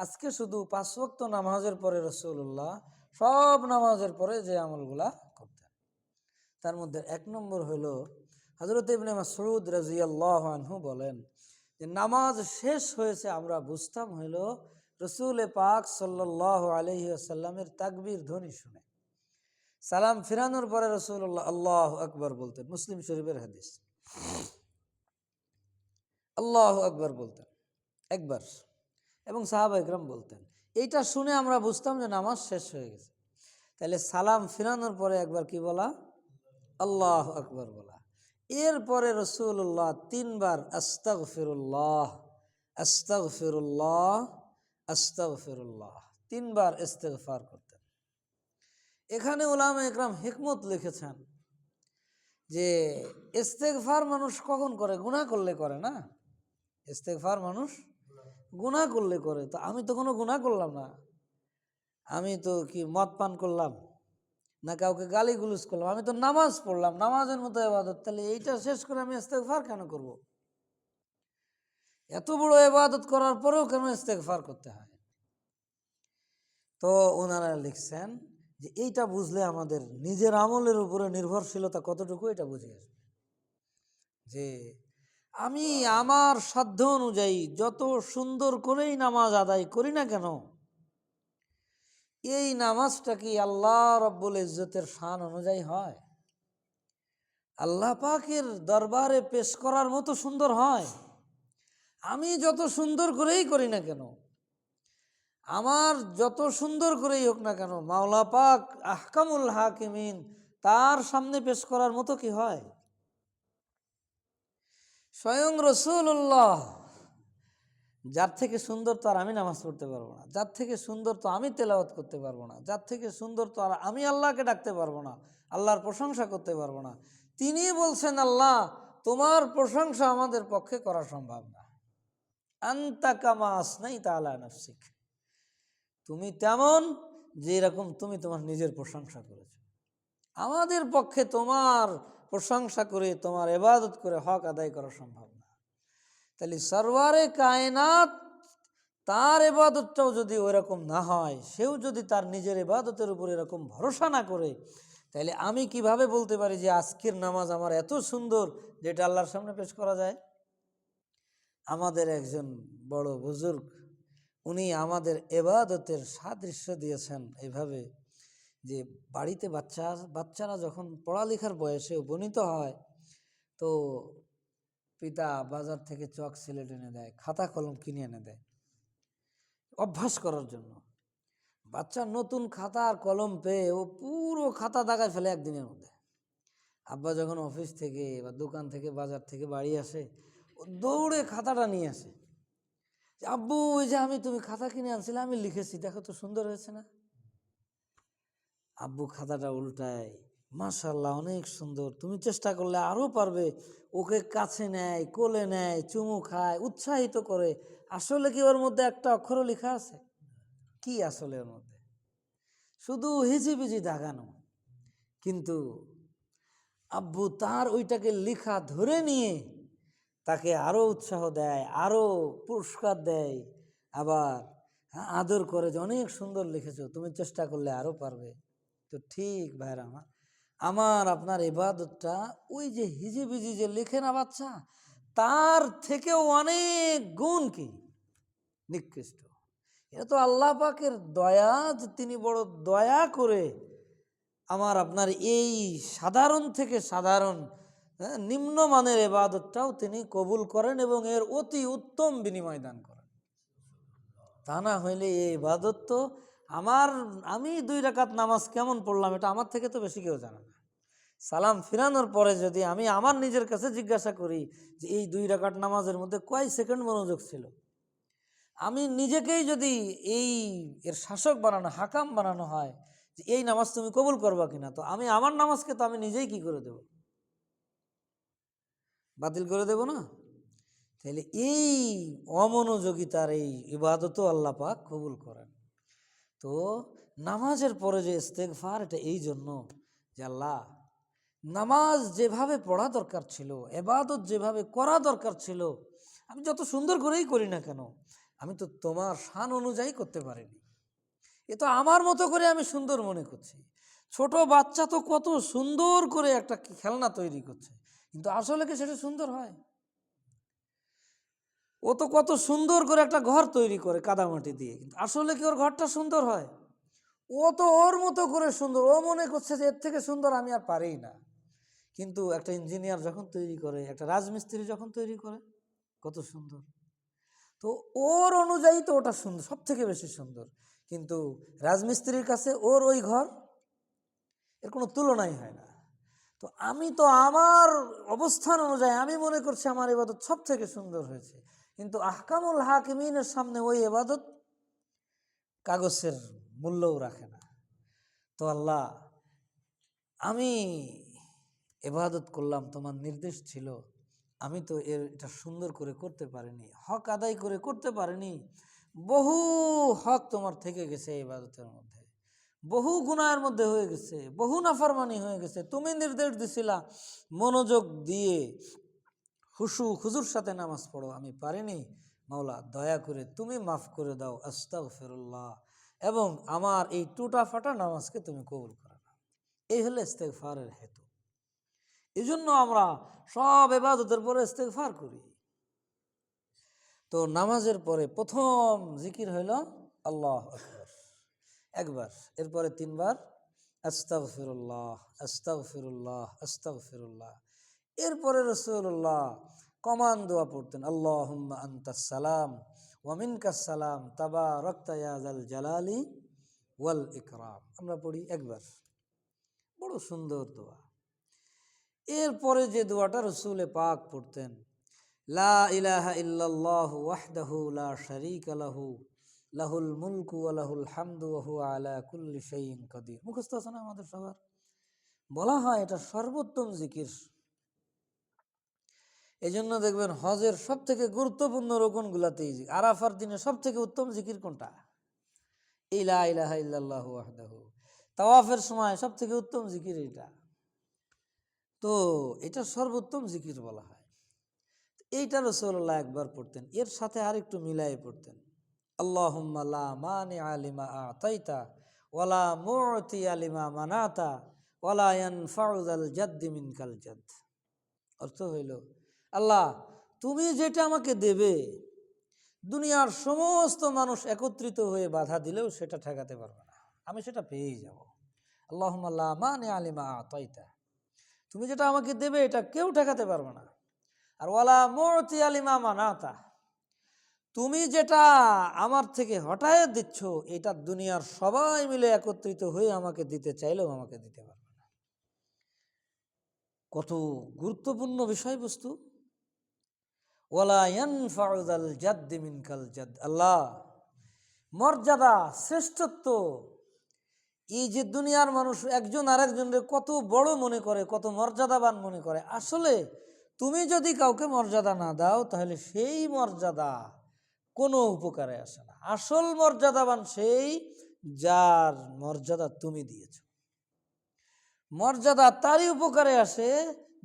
আজকে শুধু 5 ওয়াক্ত নামাজের পরে রাসূলুল্লাহ সব নামাজের পরে যে আমলগুলা করতেন, তার মধ্যে 1 নম্বর হলো হযরত ইবনে মাসউদ রাদিয়াল্লাহু আনহু বলেন যে নামাজ শেষ হয়েছে আমরা বুঝতাম হলো রাসূল পাক সাল্লাল্লাহু আলাইহি ওয়াসাল্লামের তাকবীর ধ্বনি শুনে। সালাম ফিরানোর পরে রাসূলুল্লাহ আল্লাহু আকবার বলতেন, মুসলিম শরীফের হাদিস। আল্লাহু আকবার বলতেন একবার, এবং সাহাবায়ে কেরাম বলতেন। এইটা শুনে আমরা বুঝতাম যে নামাজ শেষ হয়ে গেছে। তাহলে সালাম ফিরানোর পরে একবার কি বলা? আল্লাহু আকবার বলা। এরপরে রাসূলুল্লাহ 3 বার আস্তাগফিরুল্লাহ আস্তাগফিরুল্লাহ আস্তাগফিরুল্লাহ 3 বার ইস্তেগফার করতেন। এখানে উলামায়ে ইকরাম হিকমত লিখেছেন যে ইস্তেগফার মানুষ কখন করে? গুনাহ করলে করে না? ইস্তেগফার মানুষ গুনাহ করলে করে। তো আমি তো কোনো গুনাহ করলাম না, আমি তো কি মদ পান করলাম না কাউকে গালিগুলোজ করলাম, আমি তো নামাজ পড়লাম, নামাজের মতো ইবাদত। তাহলে এইটা শেষ করে আমি ইস্তেগফার কেন করব? এত বড় ইবাদত করার পরেও কেন ইস্তেগফার করতে হয়? তো ওনারা লিখছেন যে এইটা বুঝলে আমাদের নিজের আমলের উপরে নির্ভরশীলতা কতটুকু এটা বুঝে আসবে। যে আমি আমার সাধ্য অনুযায়ী যত সুন্দর করেই নামাজ আদায় করি না কেন, এই নামাজটা কি আল্লাহ রব্বুল ইজ্জতের শান অনুযায়ী হয়? আল্লাহ পাকের দরবারে পেশ করার মতো সুন্দর হয়? আমি যত সুন্দর করেই করি না কেন, আমার যত সুন্দর করেই হোক না কেন, মাওলা পাক আহকামুল হাকিমিন তার সামনে পেশ করার মতো কি হয়? স্বয়ং রাসূলুল্লাহ, যার থেকে সুন্দর তো আর আমি নামাজ পড়তে পারবো না, যার থেকে সুন্দর তো আমি তেলাওয়াত করতে পারবো না, যার থেকে সুন্দর তো আর আমি আল্লাহকে ডাকতে পারবো না, আল্লাহর প্রশংসা করতে পারবো না। তিনি বলছেন, আল্লাহ তোমার প্রশংসা আমাদের পক্ষে করা সম্ভব না। আনতা কামা আসনাইতা আলা নাফসিক, তুমি তেমন যে এরকম তুমি তোমার নিজের প্রশংসা করেছো, আমাদের পক্ষে তোমার প্রশংসা করে তোমার ইবাদত করে হক আদায় করা সম্ভব না। তাহলে সরওয়ারে কায়নাত তার ইবাদতটাও যদি ওইরকম না হয়, সেও যদি তার নিজের ইবাদতের উপর এরকম ভরসা না করে, তাহলে আমি কিভাবে বলতে পারি যে আজকের নামাজ আমার এত সুন্দর যেটা আল্লাহর সামনে পেশ করা যায়? আমাদের একজন বড় বুজুর্গ, উনি আমাদের ইবাদতের সাদৃশ্য দিয়েছেন এইভাবে যে বাড়িতে বাচ্চারা যখন পড়ালেখার বয়সে উপনীত হয়, তো পিতা বাজার থেকে চক সিলেট এনে দেয়, খাতা কলম কিনে এনে দেয় অভ্যাস করার জন্য। বাচ্চা নতুন খাতা আর কলম পেয়ে ও পুরো খাতা দাগায় ফেলে একদিনের মধ্যে। আব্বা যখন অফিস থেকে বা দোকান থেকে বাজার থেকে বাড়ি আসে, ও দৌড়ে খাতাটা নিয়ে আসে, আব্বু ওই যে তুমি খাতা কিনে আনছিলে, আমি লিখেছি, দেখো তো সুন্দর হয়েছে না? আব্বু খাতাটা উল্টায়, মাশাআল্লাহ অনেক সুন্দর, তুমি চেষ্টা করলে আরো পারবে। ওকে কাছে নেয়, কোলে নেয়, চুমু খায়, উৎসাহিত করে। আসলে কি ওর মধ্যে একটা অক্ষরও লেখা আছে? কি আসলে ওর মধ্যে? শুধু হিজিবিজি দাগানো। কিন্তু আব্বু তার ওইটাকে লেখা ধরে নিয়ে তাকে আরো উৎসাহ দেয়, আরো পুরস্কার দেয়, আবার আদর করে যে অনেক সুন্দর লিখেছো, তুমি চেষ্টা করলে আরো পারবে। তো ঠিক ভাইরা আমার, আমার আপনার ইবাদতটা ওই যে হিজিবিজি যে লেখে না বাচ্চা, তার থেকেও অনেক গুণ কি নিকৃষ্ট। এটা তো আল্লাহ পাকের দয়া যে তিনি বড় দয়া করে আমার আপনার এই সাধারণ থেকে সাধারণ নিম্নমানের ইবাদতটাও তিনি কবুল করেন এবং এর অতি উত্তম বিনিময় দান করেন। তা না হইলে এই ইবাদত তো আমি 2 রাকাত নামাজ কেমন পড়লাম এটা আমার থেকে তো বেশি কেউ জানে না। সালাম ফিরানোর পরে যদি আমি আমার নিজের কাছে জিজ্ঞাসা করি যে এই 2 রাকাত নামাজের মধ্যে কয় সেকেন্ড মনোযোগ ছিল, আমি নিজেকেই যদি এর শাসক বানানো, হাকাম বানানো হয় যে এই নামাজ তুমি কবুল করবা কিনা, তো আমি আমার নামাজকে তো আমি নিজেই কি করে দেব? বাতিল করে দেব না? তাহলে এই অমনোযোগিতার এই ইবাদতও আল্লাহ পাক কবুল করেন। তো নামাজের পরে যে ইস্তেগফার, এটা এই জন্য যে আল্লাহ নামাজ যেভাবে পড়া দরকার ছিল, ইবাদত যেভাবে করা দরকার ছিল, আমি যত সুন্দর করেই করি না কেন, আমি তো তোমার শান অনুযায়ী করতে পারিনি, এ তো আমার মতো করে আমি সুন্দর মনে করছি। ছোট বাচ্চা তো কত সুন্দর করে একটা খেলনা তৈরি করছে, কিন্তু আসলে কি সেটা সুন্দর হয়? ও তো কত সুন্দর করে একটা ঘর তৈরি করে কাদামাটি দিয়ে, কিন্তু আসলে কি ওর ঘরটা সুন্দর হয়? ও তো ওর মতো করে সুন্দর, ও মনে করছে যে এর থেকে সুন্দর আমি আর পারিই না। কিন্তু একটা ইঞ্জিনিয়ার যখন তৈরি করে, একটা রাজমিস্ত্রি যখন তৈরি করে, কত সুন্দর। তো ওর অনুযায়ী তো ওটা সুন্দর, সব থেকে বেশি সুন্দর। কিন্তু রাজমিস্ত্রির কাছে ওর ওই ঘর, এর কোনো তুলনাই হয় না। তো আমি তো আমার অবস্থান অনুযায়ী আমি মনে করছি আমার ইবাদত সব থেকে সুন্দর হয়েছে, কিন্তু আহকামুল হাকিমিনের সামনে ওই ইবাদত কাগজের মূল্যও রাখে না। তো আল্লাহ, আমি ইবাদত করলাম, তোমার নির্দেশ ছিল, আমি তো এটা সুন্দর করে করতে পারিনি, হক আদায় করে করতে পারিনি। বহু হক তোমার থেকে গেছে এই ইবাদতের মধ্যে, বহু গুনাহের মধ্যে হয়ে গেছে, বহু নাফরমানি হয়ে গেছে। তুমি নির্দেশ দিছিলা মনোযোগ দিয়ে খুশু খুজুর সাথে নামাজ পড়ো, আমি পারিনি। মাওলা, দয়া করে তুমি মাফ করে দাও, আস্তাগফিরুল্লাহ, এবং আমার এই টুটা ফাটা নামাজকে তুমি কবুল করো না। এই হলো ইস্তেগফারের হেতু। এই জন্য আমরা সব ইবাদতের পরে ইস্তেগফার করি। তো নামাজের পরে প্রথম জিকির হইল আল্লাহু আকবার, একবার, এরপরে 3 বার আস্তাগফিরুল্লাহ, আস্তাগফিরুল্লাহ, আস্তাগফিরুল্লাহ। এরপরে রাসূলুল্লাহ কমান দোয়া পড়তেন, আল্লাহুম্মা আনতাস সালাম ওয়া মিনকাস সালাম তাবারাকতা ইয়া যাল জালালি ওয়াল ইকরাম। আমরা পড়ি একবার, বড় সুন্দর দোয়া। এরপরে যে দোয়াটা রাসূলে পাক পড়তেন, লা ইলাহা ইল্লাল্লাহু ওয়াহদাহু লা শারীকা লাহু লাহুল মুলকু ওয়া লাহুল হামদু ওয়া হুয়া আলা কুল্লি শাইইন কাদির। মুখস্থ আছে না আমাদের সবার? বলা হয় এটা সর্বোত্তম জিকির। এই জন্য দেখবেন হজের সব থেকে গুরুত্বপূর্ণ রোকনগুলাতেই, আরাফার দিনে সব থেকে উত্তম জিকির কোনটা? এই লা ইলাহা ইল্লাল্লাহু ওয়াহদাহু। তাওয়াফের সময় সব থেকে উত্তম জিকির এটা। তো এটা সর্বোত্তম জিকির বলা হয়। এইটা রাসূলুল্লাহ একবার পড়তেন, এর সাথে আরেকটু মিলাই পড়তেন, আল্লাহুম্মা লা মানিআ লিমা আ'তাইতা ওয়ালা মু'তিয়া লিমা মানাতা ওয়ালা ইয়ানফা'ু যাল জাদ্দি মিনকাল জাদ। অর্থ হইল, আল্লাহ, তুমি যেটা আমাকে দেবে, দুনিয়ার সমস্ত মানুষ একত্রিত হয়ে বাধা দিলেও সেটা ঠেকাতে পারবে না, আমি সেটা পেয়েই যাব। আল্লাহুম্মা লা মানিআ লিমা আ'তাইতা, তুমি যেটা আমাকে দেবে এটা কেউ ঠেকাতে পারবে না। আর ওয়ালা মু'তিয়া লিমা মানাতা, তুমি যেটা আমার থেকে হটায় দিচ্ছ, এটা দুনিয়ার সবাই মিলে একত্রিত হয়ে আমাকে দিতে চাইলেও আমাকে দিতে পারবে না। কত গুরুত্বপূর্ণ বিষয়বস্তু। ওয়ালা ইয়ানফা'ু যাল জাদ্দি মিনকাল জাদ। আল্লাহ, মর্যাদা, শ্রেষ্ঠত্ব, এই যে দুনিয়ার মানুষ একজন আরেকজনের কত বড় মনে করে, কত মর্যাদাবান মনে করে, আসলে তুমি যদি কাউকে মর্যাদা না দাও তাহলে সেই মর্যাদা কোনো উপকারে আসে না। আসল মর্যাদাবান সেই যার মর্যাদা তুমি দিয়েছ। মর্যাদা তারই উপকারে আসে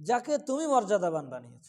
যাকে তুমি মর্যাদাবান বানিয়েছ।